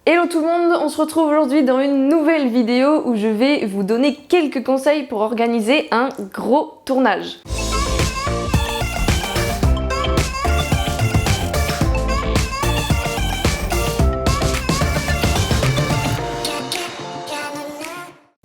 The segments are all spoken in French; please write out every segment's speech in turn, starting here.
Hello tout le monde, on se retrouve aujourd'hui dans une nouvelle vidéo où je vais vous donner quelques conseils pour organiser un gros tournage.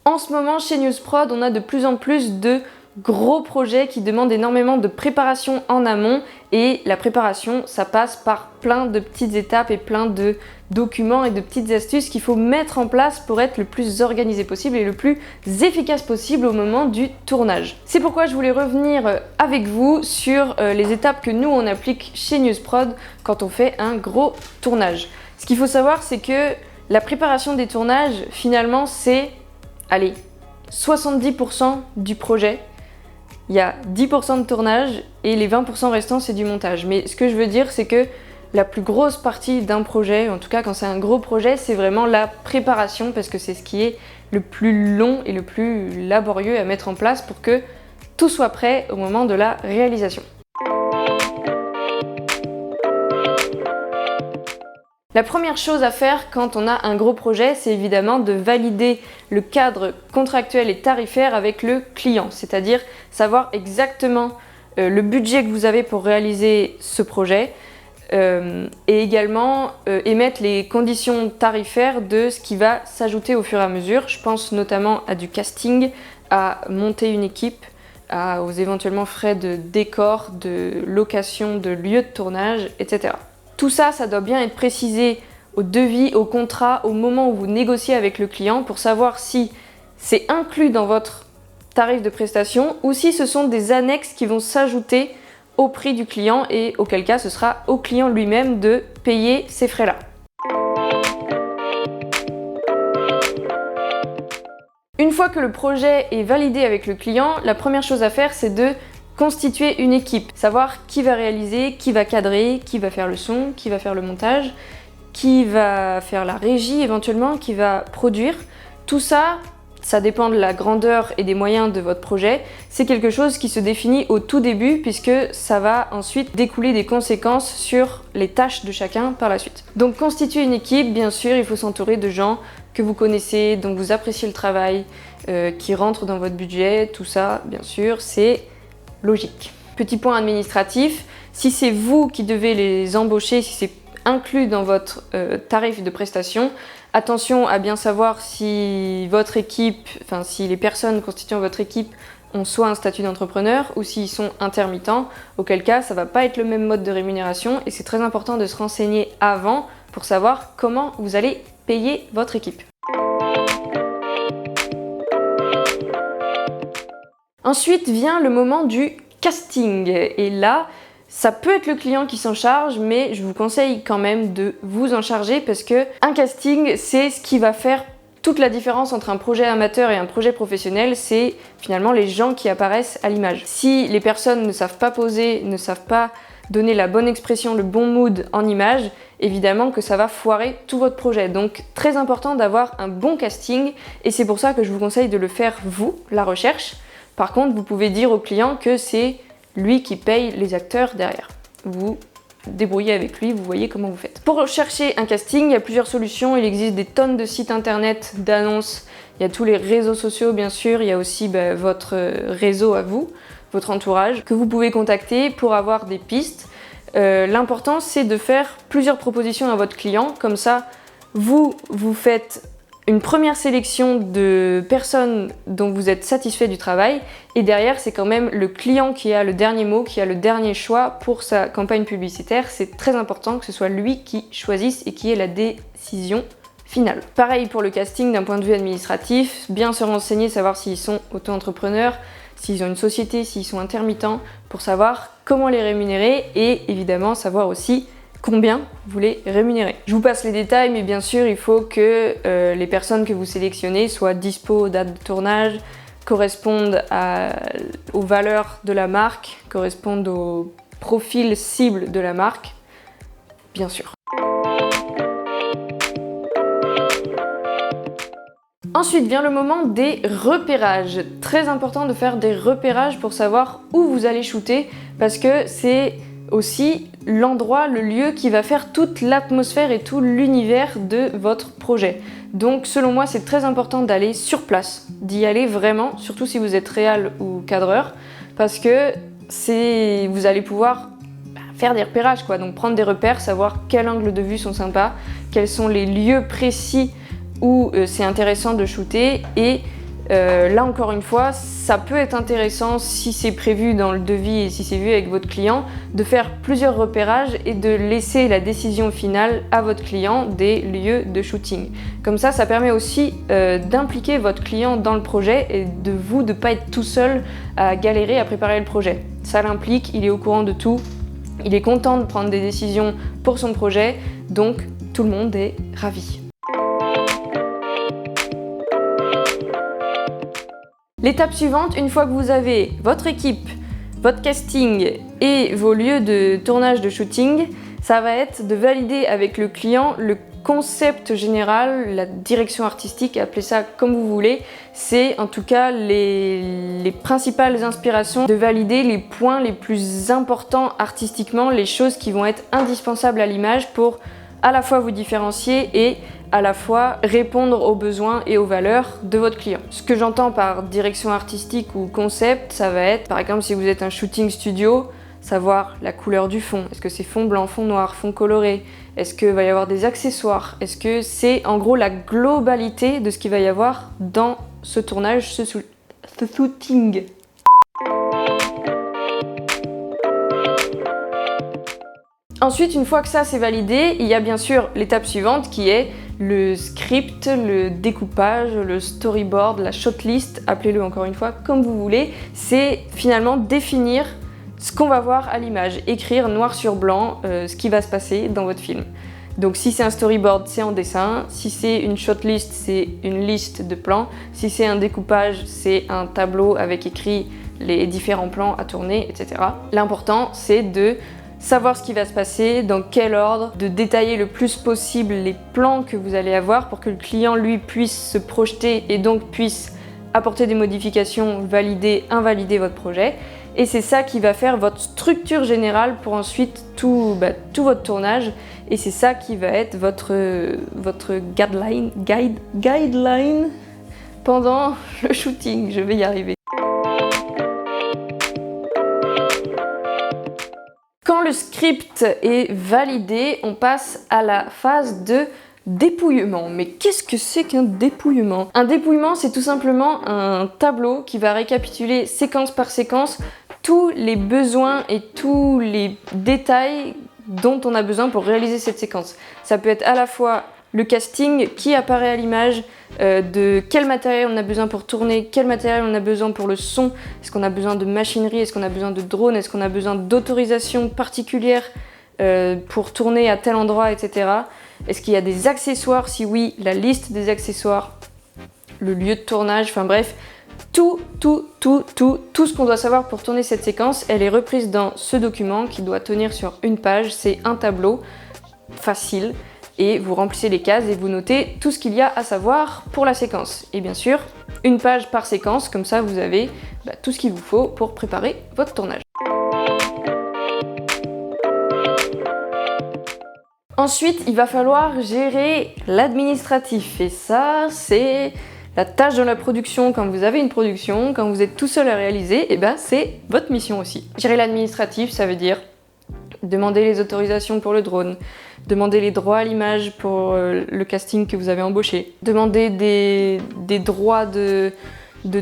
En ce moment, chez Newsprod, on a de plus en plus de gros projets qui demandent énormément de préparation en amont et la préparation, ça passe par plein de petites étapes et plein de documents et de petites astuces qu'il faut mettre en place pour être le plus organisé possible et le plus efficace possible au moment du tournage. C'est pourquoi je voulais revenir avec vous sur les étapes que nous on applique chez Newsprod quand on fait un gros tournage. Ce qu'il faut savoir, c'est que la préparation des tournages, finalement, c'est, allez, 70% du projet. Il y a 10% de tournage et les 20% restants c'est du montage. Mais ce que je veux dire, c'est que la plus grosse partie d'un projet, en tout cas quand c'est un gros projet, c'est vraiment la préparation parce que c'est ce qui est le plus long et le plus laborieux à mettre en place pour que tout soit prêt au moment de la réalisation. La première chose à faire quand on a un gros projet, c'est évidemment de valider le cadre contractuel et tarifaire avec le client, c'est-à-dire savoir exactement le budget que vous avez pour réaliser ce projet et également émettre les conditions tarifaires de ce qui va s'ajouter au fur et à mesure. Je pense notamment à du casting, à monter une équipe, aux éventuellement frais de décor, de location, de lieu de tournage, etc. Tout ça, ça doit bien être précisé au devis, au contrat, au moment où vous négociez avec le client pour savoir si c'est inclus dans votre tarif de prestation ou si ce sont des annexes qui vont s'ajouter au prix du client et auquel cas ce sera au client lui-même de payer ces frais-là. Une fois que le projet est validé avec le client, la première chose à faire, c'est de constituer une équipe, savoir qui va réaliser, qui va cadrer, qui va faire le son, qui va faire le montage, qui va faire la régie éventuellement, qui va produire. Tout ça, ça dépend de la grandeur et des moyens de votre projet. C'est quelque chose qui se définit au tout début puisque ça va ensuite découler des conséquences sur les tâches de chacun par la suite. Donc constituer une équipe, bien sûr, il faut s'entourer de gens que vous connaissez, dont vous appréciez le travail, qui rentrent dans votre budget. Tout ça, bien sûr, c'est logique. Petit point administratif, si c'est vous qui devez les embaucher, si c'est inclus dans votre tarif de prestation, attention à bien savoir si votre équipe, si les personnes constituant votre équipe ont soit un statut d'entrepreneur ou s'ils sont intermittents, auquel cas ça va pas être le même mode de rémunération et c'est très important de se renseigner avant pour savoir comment vous allez payer votre équipe. Ensuite vient le moment du casting et là, ça peut être le client qui s'en charge, mais je vous conseille quand même de vous en charger parce que un casting, c'est ce qui va faire toute la différence entre un projet amateur et un projet professionnel, c'est finalement les gens qui apparaissent à l'image. Si les personnes ne savent pas poser, ne savent pas donner la bonne expression, le bon mood en image, évidemment que ça va foirer tout votre projet. Donc très important d'avoir un bon casting et c'est pour ça que je vous conseille de le faire vous, la recherche. Par contre, vous pouvez dire au client que c'est lui qui paye les acteurs derrière. Vous débrouillez avec lui, vous voyez comment vous faites. Pour chercher un casting, il y a plusieurs solutions. Il existe des tonnes de sites internet, d'annonces. Il y a tous les réseaux sociaux, bien sûr. Il y a aussi votre réseau à vous, votre entourage, que vous pouvez contacter pour avoir des pistes. L'important, c'est de faire plusieurs propositions à votre client. Comme ça, vous faites une première sélection de personnes dont vous êtes satisfait du travail et derrière c'est quand même le client qui a le dernier mot, qui a le dernier choix pour sa campagne publicitaire. C'est très important que ce soit lui qui choisisse et qui ait la décision finale. Pareil pour le casting d'un point de vue administratif, bien se renseigner, savoir s'ils sont auto-entrepreneurs, s'ils ont une société, s'ils sont intermittents, pour savoir comment les rémunérer et évidemment savoir aussi combien vous les rémunérez. Je vous passe les détails, mais bien sûr, il faut que les personnes que vous sélectionnez soient dispo aux dates de tournage, correspondent aux valeurs de la marque, correspondent au profil cible de la marque, bien sûr. Ensuite vient le moment des repérages. Très important de faire des repérages pour savoir où vous allez shooter parce que c'est aussi l'endroit, le lieu qui va faire toute l'atmosphère et tout l'univers de votre projet. Donc selon moi, c'est très important d'aller sur place, d'y aller vraiment, surtout si vous êtes réal ou cadreur, parce que vous allez pouvoir faire des repérages, quoi. Donc prendre des repères, savoir quels angles de vue sont sympas, quels sont les lieux précis où c'est intéressant de shooter, et là encore une fois, ça peut être intéressant si c'est prévu dans le devis et si c'est vu avec votre client, de faire plusieurs repérages et de laisser la décision finale à votre client des lieux de shooting. Comme ça permet aussi d'impliquer votre client dans le projet et de vous de pas être tout seul à galérer à préparer le projet. Ça l'implique, il est au courant de tout, il est content de prendre des décisions pour son projet, donc tout le monde est ravi. L'étape suivante, une fois que vous avez votre équipe, votre casting et vos lieux de tournage de shooting, ça va être de valider avec le client le concept général, la direction artistique, appelez ça comme vous voulez. C'est en tout cas les principales inspirations, de valider les points les plus importants artistiquement, les choses qui vont être indispensables à l'image pour à la fois vous différencier et à la fois répondre aux besoins et aux valeurs de votre client. Ce que j'entends par direction artistique ou concept, ça va être, par exemple, si vous êtes un shooting studio, savoir la couleur du fond. Est-ce que c'est fond blanc, fond noir, fond coloré? Est-ce qu'il va y avoir des accessoires? Est-ce que c'est en gros la globalité de ce qu'il va y avoir dans ce tournage, ce shooting? Ensuite, une fois que ça c'est validé, il y a bien sûr l'étape suivante qui est le script, le découpage, le storyboard, la shotlist, appelez-le encore une fois comme vous voulez. C'est finalement définir ce qu'on va voir à l'image, écrire noir sur blanc ce qui va se passer dans votre film. Donc si c'est un storyboard, c'est en dessin, si c'est une shotlist, c'est une liste de plans, si c'est un découpage, c'est un tableau avec écrit les différents plans à tourner, etc. L'important, c'est de savoir ce qui va se passer, dans quel ordre, de détailler le plus possible les plans que vous allez avoir pour que le client, lui, puisse se projeter et donc puisse apporter des modifications, valider, invalider votre projet. Et c'est ça qui va faire votre structure générale pour ensuite tout votre tournage. Et c'est ça qui va être votre guideline pendant le shooting. Je vais y arriver. Quand le script est validé, on passe à la phase de dépouillement. Mais qu'est-ce que c'est qu'un dépouillement? Un dépouillement, c'est tout simplement un tableau qui va récapituler séquence par séquence tous les besoins et tous les détails dont on a besoin pour réaliser cette séquence. Ça peut être à la fois le casting qui apparaît à l'image, de quel matériel on a besoin pour tourner, quel matériel on a besoin pour le son, est-ce qu'on a besoin de machinerie, est-ce qu'on a besoin de drones, est-ce qu'on a besoin d'autorisations particulières pour tourner à tel endroit, etc. Est-ce qu'il y a des accessoires? Si oui, la liste des accessoires, le lieu de tournage, enfin bref, tout ce qu'on doit savoir pour tourner cette séquence, elle est reprise dans ce document qui doit tenir sur une page. C'est un tableau facile et vous remplissez les cases et vous notez tout ce qu'il y a à savoir pour la séquence. Et bien sûr, une page par séquence, comme ça vous avez tout ce qu'il vous faut pour préparer votre tournage. Ensuite, il va falloir gérer l'administratif et ça, c'est la tâche dans la production. Quand vous avez une production, quand vous êtes tout seul à réaliser, et c'est votre mission aussi. Gérer l'administratif, ça veut dire demander les autorisations pour le drone, demander les droits à l'image pour le casting que vous avez embauché, demander des droits de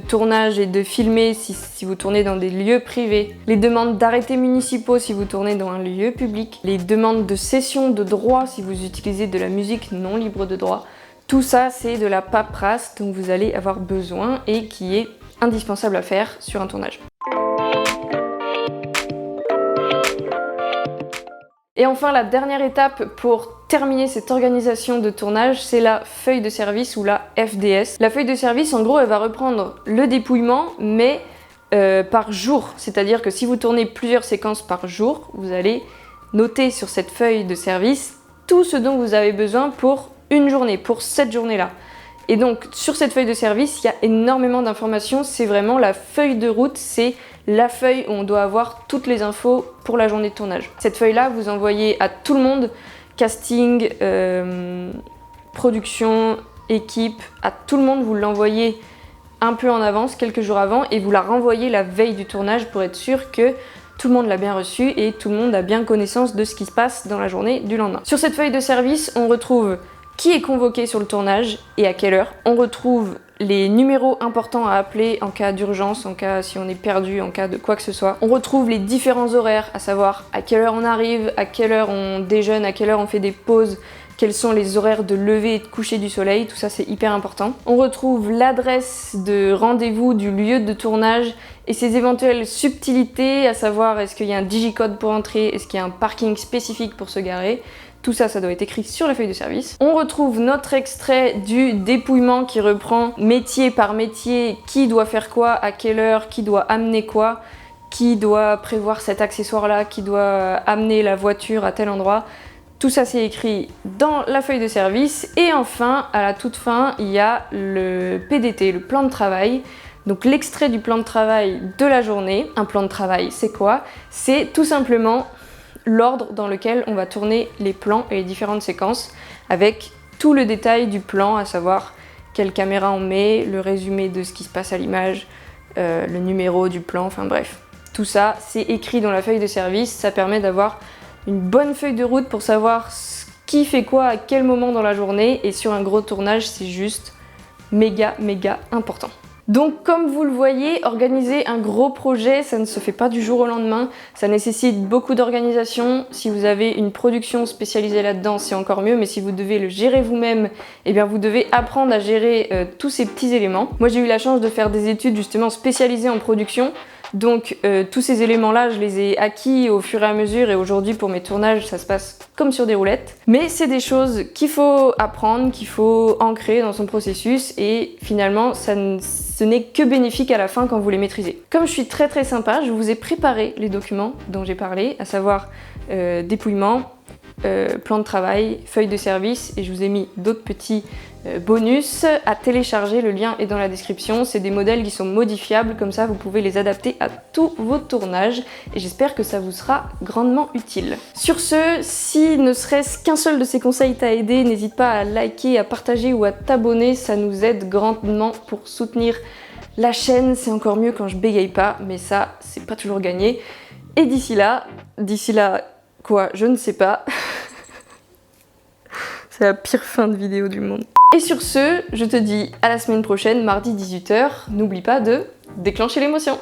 tournage et de filmer si vous tournez dans des lieux privés, les demandes d'arrêtés municipaux si vous tournez dans un lieu public, les demandes de cession de droits si vous utilisez de la musique non libre de droit. Tout ça, c'est de la paperasse dont vous allez avoir besoin et qui est indispensable à faire sur un tournage. Et enfin, la dernière étape pour terminer cette organisation de tournage, c'est la feuille de service ou la FDS. La feuille de service, en gros, elle va reprendre le dépouillement, mais par jour. C'est-à-dire que si vous tournez plusieurs séquences par jour, vous allez noter sur cette feuille de service tout ce dont vous avez besoin pour une journée, pour cette journée-là. Et donc, sur cette feuille de service, il y a énormément d'informations. C'est vraiment la feuille de route, c'est la feuille où on doit avoir toutes les infos pour la journée de tournage. Cette feuille-là, vous envoyez à tout le monde, casting, production, équipe, à tout le monde, vous l'envoyez un peu en avance, quelques jours avant, et vous la renvoyez la veille du tournage pour être sûr que tout le monde l'a bien reçue et tout le monde a bien connaissance de ce qui se passe dans la journée du lendemain. Sur cette feuille de service, on retrouve qui est convoqué sur le tournage et à quelle heure. On retrouve les numéros importants à appeler en cas d'urgence, en cas si on est perdu, en cas de quoi que ce soit. On retrouve les différents horaires, à savoir à quelle heure on arrive, à quelle heure on déjeune, à quelle heure on fait des pauses, quels sont les horaires de lever et de coucher du soleil, tout ça c'est hyper important. On retrouve l'adresse de rendez-vous du lieu de tournage et ses éventuelles subtilités, à savoir est-ce qu'il y a un digicode pour entrer, est-ce qu'il y a un parking spécifique pour se garer. Tout ça, ça doit être écrit sur la feuille de service. On retrouve notre extrait du dépouillement qui reprend métier par métier, qui doit faire quoi, à quelle heure, qui doit amener quoi, qui doit prévoir cet accessoire-là, qui doit amener la voiture à tel endroit. Tout ça, c'est écrit dans la feuille de service. Et enfin, à la toute fin, il y a le PDT, le plan de travail. Donc l'extrait du plan de travail de la journée. Un plan de travail, c'est quoi? C'est tout simplement l'ordre dans lequel on va tourner les plans et les différentes séquences avec tout le détail du plan, à savoir quelle caméra on met, le résumé de ce qui se passe à l'image, le numéro du plan, enfin bref. Tout ça, c'est écrit dans la feuille de service, ça permet d'avoir une bonne feuille de route pour savoir qui fait quoi à quel moment dans la journée, et sur un gros tournage, c'est juste méga important. Donc comme vous le voyez, organiser un gros projet, ça ne se fait pas du jour au lendemain, ça nécessite beaucoup d'organisation. Si vous avez une production spécialisée là-dedans, c'est encore mieux, mais si vous devez le gérer vous-même, eh bien vous devez apprendre à gérer tous ces petits éléments. Moi j'ai eu la chance de faire des études justement spécialisées en production, donc tous ces éléments-là, je les ai acquis au fur et à mesure, et aujourd'hui pour mes tournages, ça se passe comme sur des roulettes. Mais c'est des choses qu'il faut apprendre, qu'il faut ancrer dans son processus, et finalement ce n'est que bénéfique à la fin quand vous les maîtrisez. Comme je suis très sympa, je vous ai préparé les documents dont j'ai parlé, à savoir dépouillement, plan de travail, feuille de service, et je vous ai mis d'autres petits bonus à télécharger. Le lien est dans la description. C'est des modèles qui sont modifiables, comme ça vous pouvez les adapter à tous vos tournages, et j'espère que ça vous sera grandement utile. Sur ce, si ne serait-ce qu'un seul de ces conseils t'a aidé, n'hésite pas à liker, à partager ou à t'abonner, ça nous aide grandement pour soutenir la chaîne. C'est encore mieux quand je bégaye pas, mais ça c'est pas toujours gagné. Et d'ici là quoi, je ne sais pas. C'est la pire fin de vidéo du monde. Et sur ce, je te dis à la semaine prochaine, mardi 18 h. N'oublie pas de déclencher l'émotion.